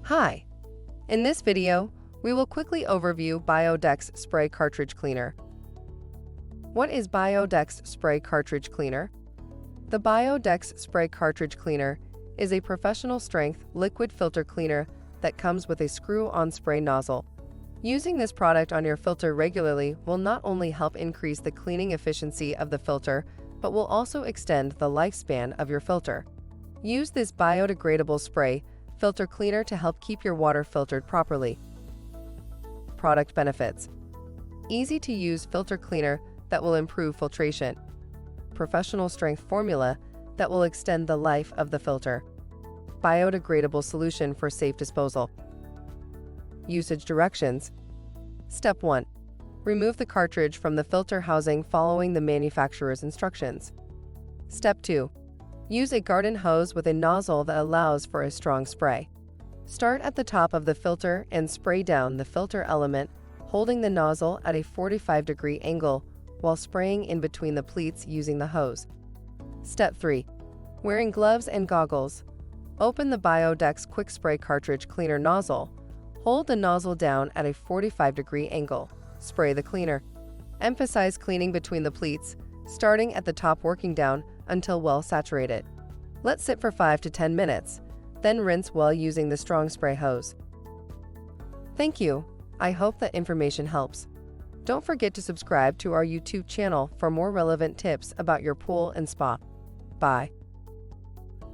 Hi! In this video, we will quickly overview Bio-Dex Spray Cartridge Cleaner. What is Bio-Dex Spray Cartridge Cleaner? The Bio-Dex Spray Cartridge Cleaner is a professional-strength liquid filter cleaner that comes with a screw-on spray nozzle. Using this product on your filter regularly will not only help increase the cleaning efficiency of the filter, but will also extend the lifespan of your filter. Use this biodegradable spray filter cleaner to help keep your water filtered properly. Product benefits: easy to use filter cleaner that will improve filtration, professional strength formula that will extend the life of the filter, biodegradable solution for safe disposal. Usage directions. Step 1. Remove the cartridge from the filter housing following the manufacturer's instructions. Step 2. Use a garden hose with a nozzle that allows for a strong spray. Start at the top of the filter and spray down the filter element, holding the nozzle at a 45-degree angle while spraying in between the pleats using the hose. Step 3. Wearing gloves and goggles. Open the Bio-Dex Quick Spray Cartridge Cleaner nozzle. Hold the nozzle down at a 45-degree angle. Spray the cleaner. Emphasize cleaning between the pleats, starting at the top working down until well saturated. Let sit for 5 to 10 minutes, then rinse well using the strong spray hose. Thank you. I hope that information helps. Don't forget to subscribe to our YouTube channel for more relevant tips about your pool and spa. Bye.